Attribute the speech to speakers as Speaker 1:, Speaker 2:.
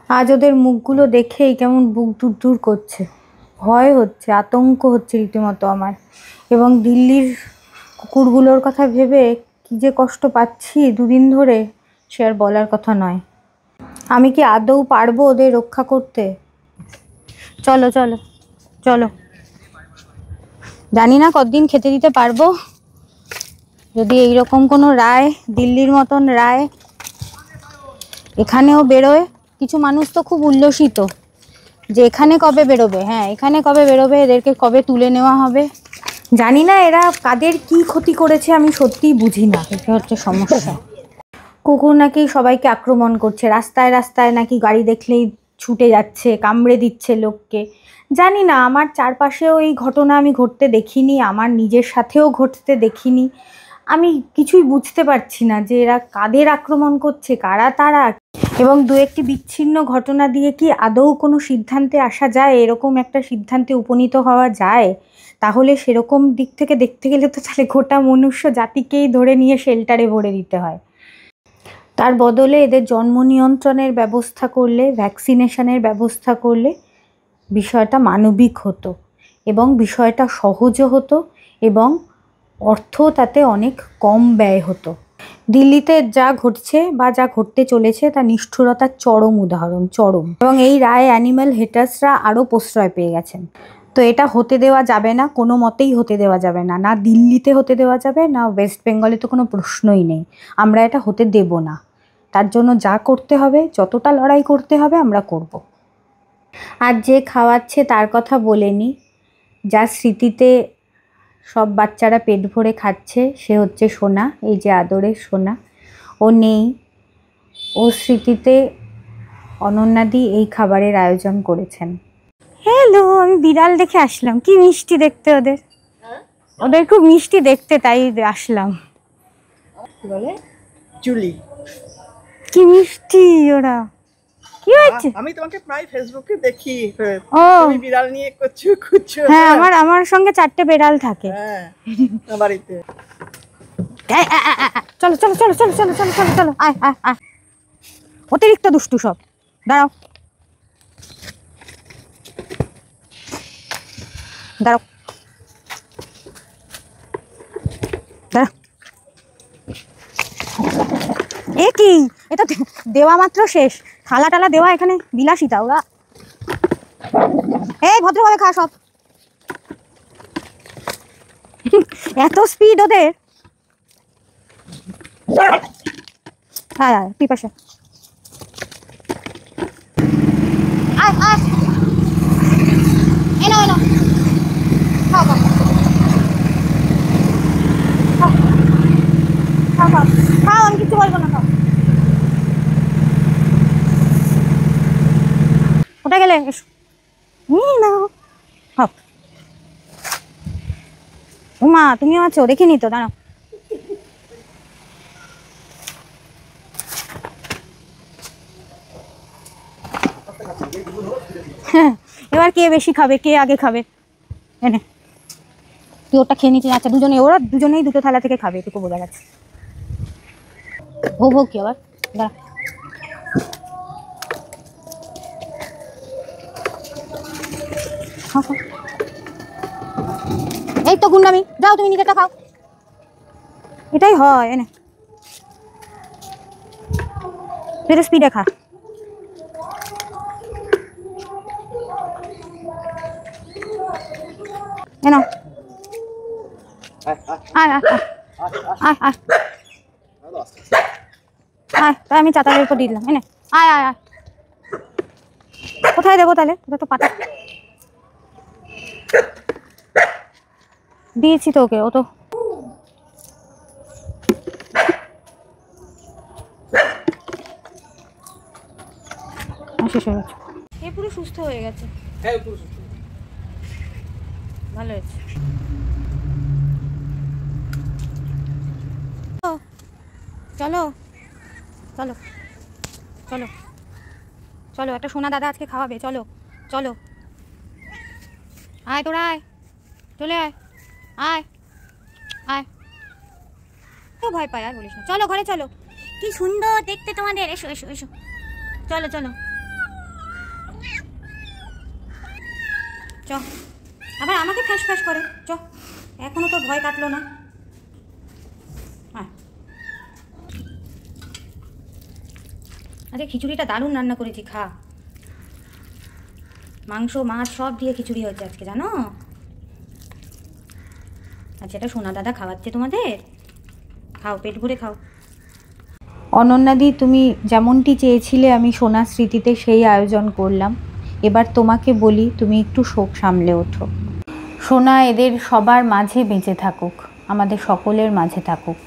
Speaker 1: আজ ওদের মুখগুলো দেখেই কেমন বুক দুরদুর করছে, ভয় হচ্ছে, আতঙ্ক হচ্ছে রীতিমতো আমার। এবং দিল্লির কুকুরগুলোর কথা ভেবে কী যে কষ্ট পাচ্ছি দুদিন ধরে, সে আর বলার কথা নয়। আমি কি আদৌ পারবো ওদের রক্ষা করতে? চলো চলো চলো, জানি না কতদিন খেতে দিতে পারবো। যদি এইরকম কোনো রায়, দিল্লির মতন রায় এখানেও বেরোয়, কিছু মানুষ তো খুব উল্লসিত যে এখানে কবে বেরোবে, হ্যাঁ এখানে কবে বেরোবে, এদেরকে কবে তুলে নেওয়া হবে। জানি না এরা কাদের কি ক্ষতি করেছে, আমি সত্যিই বুঝি না। এটা হচ্ছে সমস্যা। কুকুর নাকি সবাইকে আক্রমণ করছে, রাস্তায় রাস্তায় নাকি গাড়ি দেখলেই ছুটে যাচ্ছে, কামড়ে দিচ্ছে লোককে। জানি না, আমার চারপাশেও এই ঘটনা আমি ঘটতে দেখিনি, আমার নিজের সাথেও ঘটতে দেখিনি। আমি কিছুই বুঝতে পারছি না যে এরা কাদের আক্রমণ করছে, কারা তারা। এবং দু একটি বিচ্ছিন্ন ঘটনা দিয়ে কি আদৌ কোনো সিদ্ধান্তে আসা যায়? এরকম একটা সিদ্ধান্তে উপনীত হওয়া যায়? তাহলে সেরকম দিক থেকে দেখতে গেলে তো তাহলে গোটা মনুষ্য জাতিকেই ধরে নিয়ে শেল্টারে ভরে দিতে হয়। তার বদলে এদের জন্ম নিয়ন্ত্রণের ব্যবস্থা করলে, ভ্যাকসিনেশনের ব্যবস্থা করলে বিষয়টা মানবিক হতো এবং বিষয়টা সহজও হতো এবং অর্থ তাতে অনেক কম ব্যয় হতো। দিল্লিতে যা ঘটছে বা যা ঘটতে চলেছে তা নিষ্ঠুরতার চরম উদাহরণ, চরম। এবং এই রায় অ্যানিম্যাল হেটার্সরা আরও প্রশ্রয় পেয়ে গেছেন। তো এটা হতে দেওয়া যাবে না, কোনো মতেই হতে দেওয়া যাবে না। না দিল্লিতে হতে দেওয়া যাবে, না ওয়েস্ট বেঙ্গলে তো কোনো প্রশ্নই নেই। আমরা এটা হতে দেব না। তার জন্য যা করতে হবে, যতটা লড়াই করতে হবে আমরা করব। আর যে খাওয়াচ্ছে তার কথা বলেনি, যার স্মৃতিতে সব বাচ্চারা পেট ভরে খাচ্ছে, সে হচ্ছে সোনা, এই যে আদরের সোনা। ও নেই, ও স্মৃতিতে অনন্যাদি এই খাবারের আয়োজন করেছেন। হ্যালো, আমি বিড়াল দেখে আসলাম। কি মিষ্টি দেখতে ওদের, ওদের খুব মিষ্টি দেখতে, তাই আসলাম।
Speaker 2: বলে জুলি,
Speaker 1: কি মিষ্টি ওরা। কি হয়েছে?
Speaker 2: আমি তোমাকে প্রায় ফেসবুকে দেখি,
Speaker 1: ও
Speaker 2: তুমি বিড়াল নিয়ে খুঁজছো।
Speaker 1: হ্যাঁ, আমার সঙ্গে 4টে বিড়াল থাকে।
Speaker 2: হ্যাঁ, বাড়িতে।
Speaker 1: চলো চলো চলো চলো চলো চলো চলো চলো, আয় আয় আয়। অতিরিক্ত দুষ্টু সব। দাঁড়াও দাঁড়াও দাঁড়াও। এ কি, এটা দেওয়া মাত্র শেষ, থালা টালা দেওয়া এখানে বিলাসিতা। ওরা এই ভদ্রভাবে খা সব। এত স্পিড ওদের। হ্যাঁ পিপাসা। আয় আয়, এনো এনো, খাও খাও খাও খাও খাও খাও, আমি কিছু বলবো না, খাও। কোথায় গেলে? এসো না, খাও। উমা, তুমিও আছো? দেখিনি তো, দাঁড়াও। হ্যাঁ, এবার কে বেশি খাবে, কে আগে খাবে? এনে তুই ওটা খেয়ে নিচ্ছিস, আচ্ছা দুজনে, ওরা দুজনেই দুটো থালা থেকে খাবে, এটুকু বোঝা গেছে। ভোগ ভোগ কি আবার, দাঁড়া। এই তো গুন্ডামি, যাও তুমি নিজেরটা খাও। এটাই হয়, এনে তুই স্পিডে খা। এনো আয় আয় আয় আয় আয়, তাই আমি চাতালের উপর দিয়ে দিলাম। এনে আয় আয় আয়। কোথায় দেবো তাহলে? ওটা তো পাতা দিয়েছি তো ওকে, ও তো শেষ হয়ে গেছে। এ পুরো সুস্থ হয়ে গেছে।
Speaker 2: হ্যাঁ, পুরো সুস্থ,
Speaker 1: ভালো হয়েছে। চলো চলো চলো চলো, একটা সোনা দাদা আজকে খাওয়াবে, চলো চলো। আয় তোরা আয়, চলে আয় আয় আয়। তো ভয় পায়, আর বলিস না। চলো ঘরে চলো, কি সুন্দর দেখতে তোমাদের। এসো এসো এসো, চলো চলো চ, আবার আমাকে ফ্যাস ফ্যাস করে। চ, এখনো তোর ভয় কাটলো না। আরে খিচুড়িটা দারুণ রান্না করেছি, খা। মাংস মাছ সব দিয়ে খিচুড়ি হয়েছে আজকে, জানো? আচ্ছা, এটা সোনা দাদা খাওয়াচ্ছে তোমাদের, খাও, পেট ভরে খাও। অনন্যাদি, তুমি যেমনটি চেয়েছিলে আমি সোনার স্মৃতিতে সেই আয়োজন করলাম। এবার তোমাকে বলি, তুমি একটু শোক সামলে ওঠো। সোনা এদের সবার মাঝে বেঁচে থাকুক, আমাদের সকলের মাঝে থাকুক।